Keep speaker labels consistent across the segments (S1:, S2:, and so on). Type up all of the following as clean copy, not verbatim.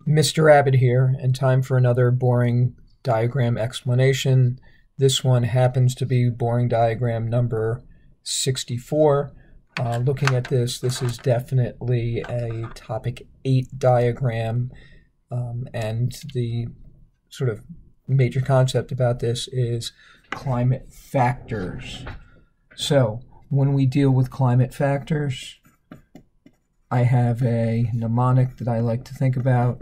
S1: Mr. Abbott here, and time for another boring diagram explanation. This one happens to be boring diagram number 64. Looking at this is definitely a topic 8 diagram, and the sort of major concept about this is climate factors. So when we deal with climate factors, I have a mnemonic that I like to think about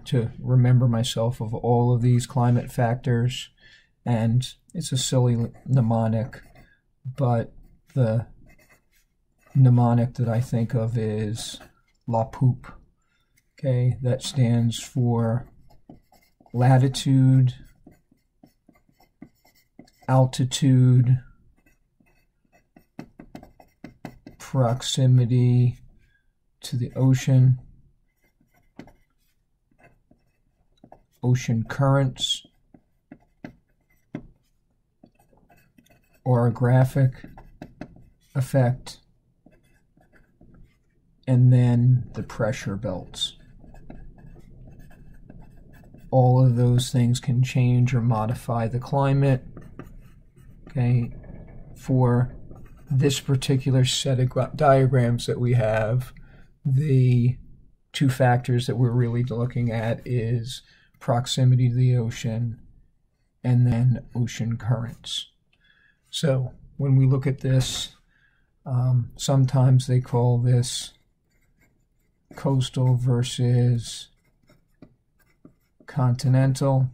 S1: to remember myself of all of these climate factors, and it's a silly mnemonic, but the mnemonic that I think of is La Poupe. Okay, that stands for latitude, altitude, proximity to the ocean, ocean currents, orographic effect, and then the pressure belts. All of those things can change or modify the climate. Okay, for this particular set of diagrams that we have, the two factors that we're really looking at is proximity to the ocean and then ocean currents. So when we look at this, sometimes they call this coastal versus continental.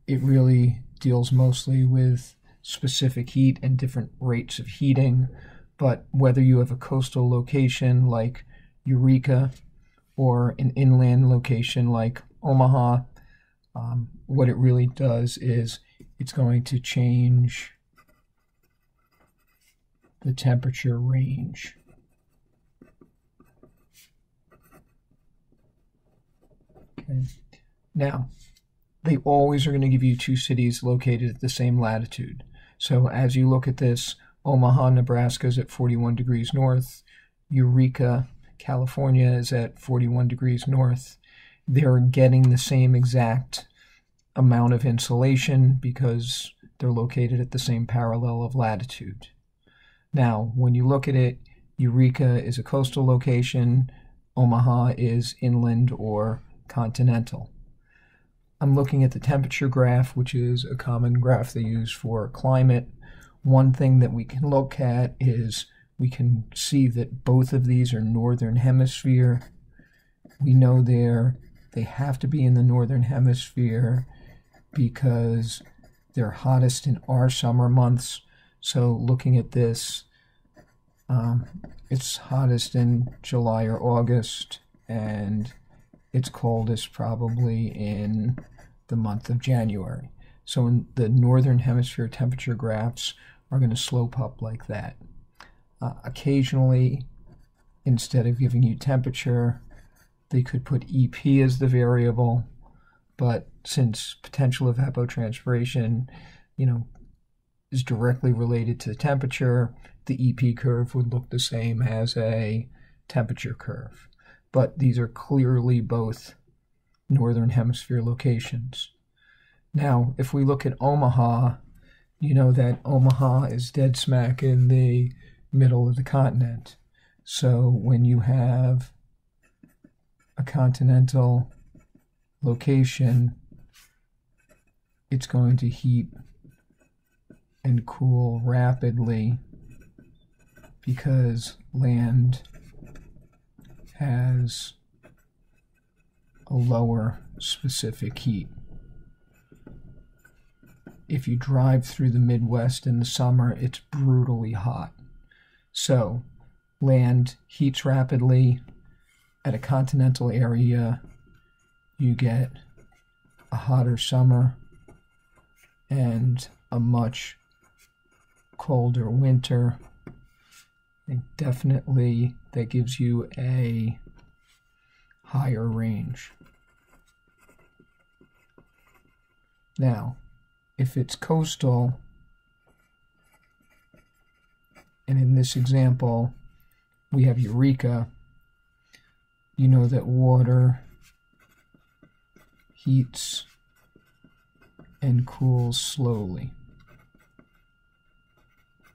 S1: It really deals mostly with specific heat and different rates of heating, but whether you have a coastal location like Eureka or an inland location like Omaha, what it really does is it's going to change the temperature range. Okay. Now, they always are going to give you two cities located at the same latitude. So as you look at this, Omaha, Nebraska is at 41 degrees north. Eureka, California is at 41 degrees north. They're getting the same exact amount of insolation because they're located at the same parallel of latitude. Now, when you look at it, Eureka is a coastal location, Omaha is inland or continental. I'm looking at the temperature graph, which is a common graph they use for climate. One thing that we can look at is we can see that both of these are northern hemisphere. We know they have to be in the northern hemisphere because they're hottest in our summer months. So looking at this, it's hottest in July or August, and it's coldest probably in the month of January. So in the northern hemisphere, temperature graphs are going to slope up like that. Occasionally, instead of giving you temperature, they could put EP as the variable, but since potential evapotranspiration, is directly related to the temperature, the EP curve would look the same as a temperature curve. But these are clearly both northern hemisphere locations. Now, if we look at Omaha, you know that Omaha is dead smack in the middle of the continent. So when you have a continental location, it's going to heat and cool rapidly because land has a lower specific heat. If you drive through the Midwest in the summer, it's brutally hot. So land heats rapidly. At a continental area, you get a hotter summer and a much colder winter. And definitely that gives you a higher range. Now, if it's coastal, and in this example we have Eureka, you know that water heats and cools slowly.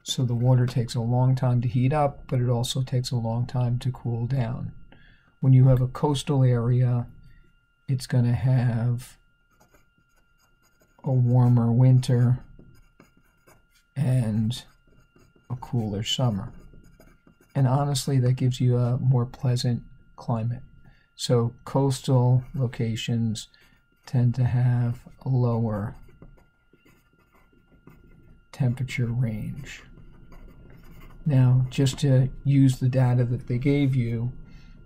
S1: So the water takes a long time to heat up, but it also takes a long time to cool down. When you have a coastal area, it's going to have a warmer winter and a cooler summer. And honestly, that gives you a more pleasant climate. So coastal locations tend to have a lower temperature range. Now, just to use the data that they gave you,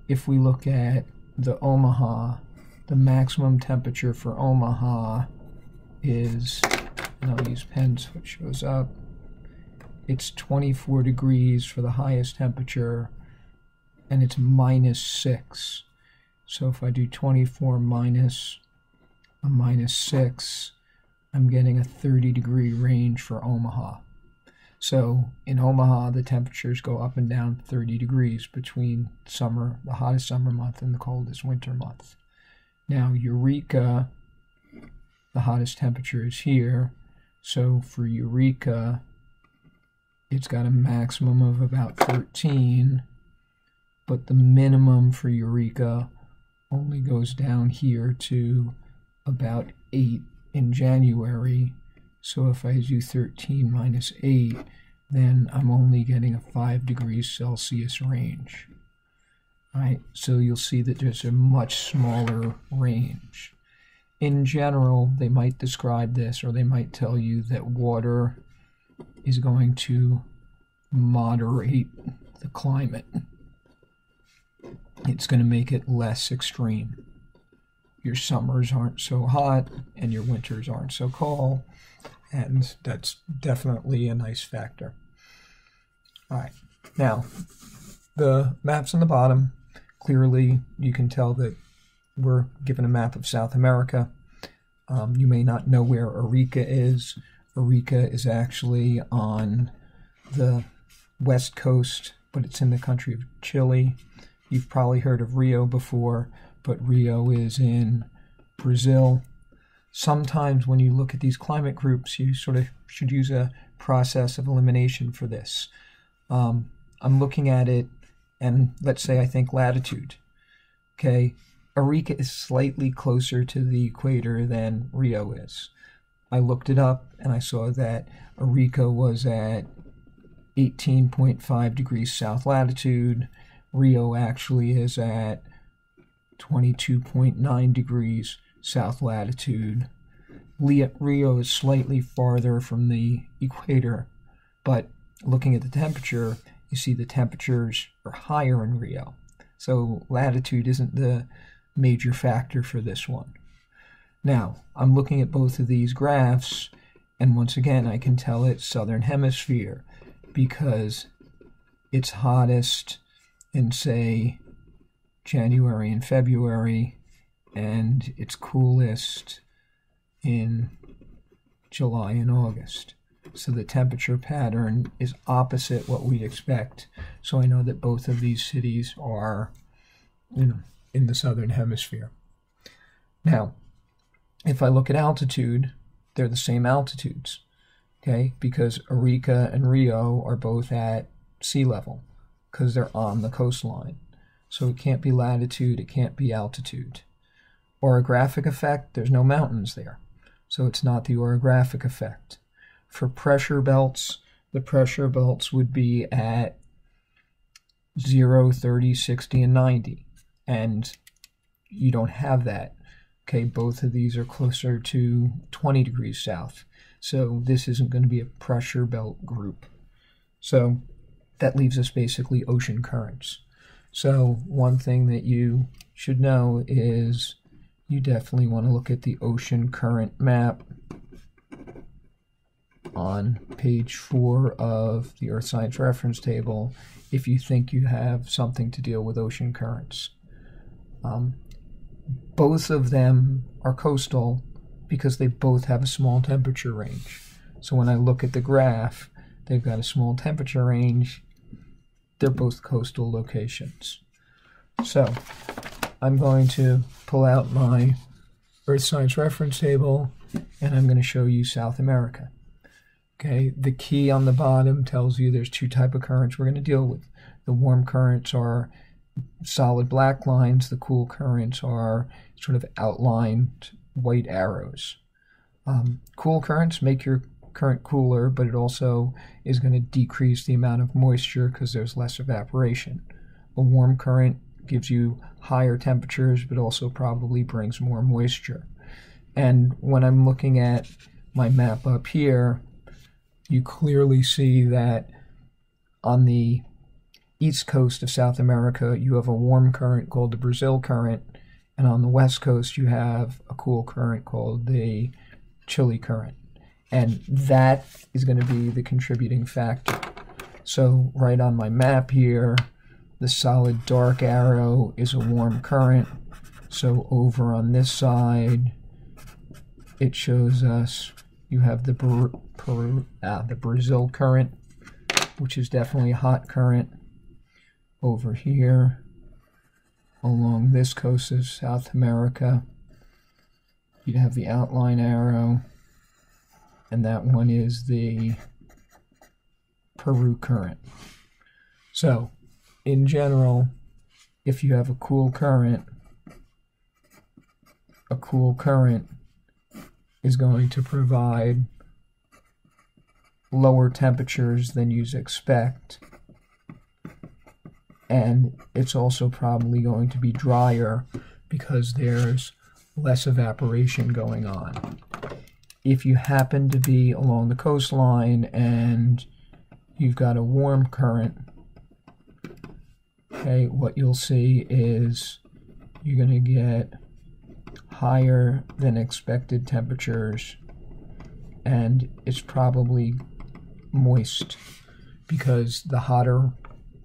S1: if we look at the Omaha, the maximum temperature for Omaha is, and I'll use pen so it shows up, it's 24 degrees for the highest temperature, and it's -6. So if I do 24 minus a -6, I'm getting a 30-degree range for Omaha. So in Omaha, the temperatures go up and down 30 degrees between summer, the hottest summer month, and the coldest winter month. Now Eureka, the hottest temperature is here. So for Eureka, it's got a maximum of about 13, but the minimum for Eureka only goes down here to about 8 in January. So if I do 13 minus 8, then I'm only getting a 5 degrees Celsius range. All right, so you'll see that there's a much smaller range. In general, they might describe this, or they might tell you that water is going to moderate the climate. It's going to make it less extreme. Your summers aren't so hot, and your winters aren't so cold, and that's definitely a nice factor. All right, now the maps on the bottom, clearly you can tell that we're given a map of South America. You may not know where Arica is. Arica is actually on the west coast, but it's in the country of Chile. You've probably heard of Rio before, but Rio is in Brazil. Sometimes when you look at these climate groups, you sort of should use a process of elimination for this. I'm looking at it, and let's say I think latitude. Okay, Arica is slightly closer to the equator than Rio is. I looked it up, and I saw that Arica was at 18.5 degrees south latitude. Rio actually is at 22.9 degrees south latitude. Rio is slightly farther from the equator, but looking at the temperature, you see the temperatures are higher in Rio. So latitude isn't the major factor for this one. Now, I'm looking at both of these graphs, and once again, I can tell it's southern hemisphere because it's hottest in, say, January and February, and it's coolest in July and August. So the temperature pattern is opposite what we'd expect. So I know that both of these cities are, in the southern hemisphere. Now, if I look at altitude, they're the same altitudes, okay? Because Arica and Rio are both at sea level because they're on the coastline. So it can't be latitude, it can't be altitude. Orographic effect, there's no mountains there. So it's not the orographic effect. For pressure belts, the pressure belts would be at 0, 30, 60, and 90. And you don't have that. Okay, both of these are closer to 20 degrees south. So this isn't going to be a pressure belt group. So that leaves us basically ocean currents. So one thing that you should know is you definitely want to look at the ocean current map on page 4 of the Earth Science Reference Table if you think you have something to deal with ocean currents. Both of them are coastal because they both have a small temperature range. So when I look at the graph, they've got a small temperature range. They're both coastal locations. So I'm going to pull out my Earth Science reference table, and I'm going to show you South America. Okay, the key on the bottom tells you there's two types of currents we're going to deal with. The warm currents are solid black lines. The cool currents are sort of outlined white arrows. Cool currents make your current cooler, but it also is going to decrease the amount of moisture because there's less evaporation. A warm current gives you higher temperatures, but also probably brings more moisture. And when I'm looking at my map up here, you clearly see that on the east coast of South America, you have a warm current called the Brazil current, and on the west coast, you have a cool current called the Chile current. And that is going to be the contributing factor. So right on my map here, the solid dark arrow is a warm current. So over on this side, it shows us you have the Brazil current, which is definitely a hot current. Over here, along this coast of South America, you'd have the outline arrow, and that one is the Peru current. So, in general, if you have a cool current is going to provide lower temperatures than you'd expect, and it's also probably going to be drier because there's less evaporation going on. If you happen to be along the coastline and you've got a warm current, okay, what you'll see is you're going to get higher than expected temperatures, and it's probably moist because the hotter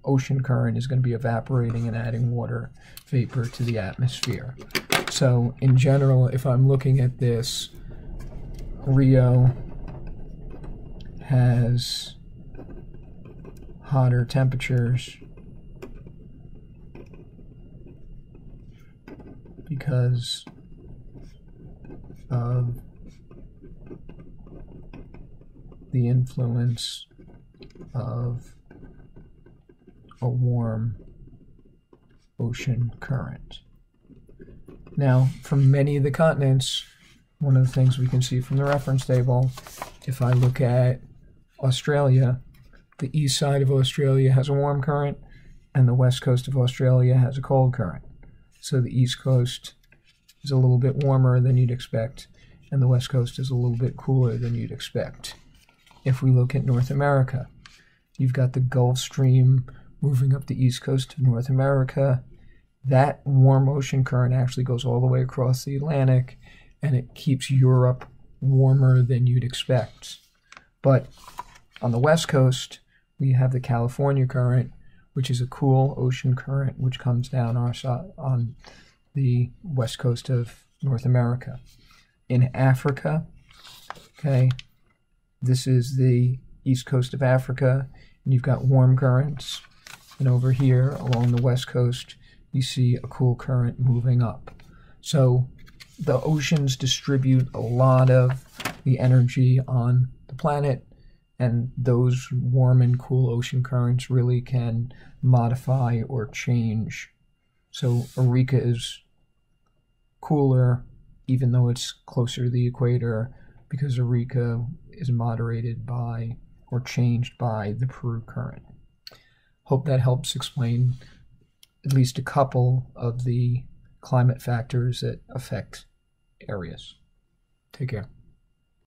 S1: ocean current is going to be evaporating and adding water vapor to the atmosphere. So in general, if I'm looking at this, Rio has hotter temperatures because of the influence of a warm ocean current. Now, from many of the continents, one of the things we can see from the reference table, if I look at Australia, the east side of Australia has a warm current, and the west coast of Australia has a cold current. So the east coast is a little bit warmer than you'd expect, and the west coast is a little bit cooler than you'd expect. If we look at North America, you've got the Gulf Stream moving up the east coast of North America. That warm ocean current actually goes all the way across the Atlantic, and it keeps Europe warmer than you'd expect. But on the west coast, we have the California current, which is a cool ocean current which comes down our side on the west coast of North America. In Africa, okay, this is the east coast of Africa, and you've got warm currents. And over here along the west coast, you see a cool current moving up. So the oceans distribute a lot of the energy on the planet, and those warm and cool ocean currents really can modify or change. So Arica is cooler even though it's closer to the equator because Arica is moderated by or changed by the Peru Current. Hope that helps explain at least a couple of the climate factors that affect areas. Take care.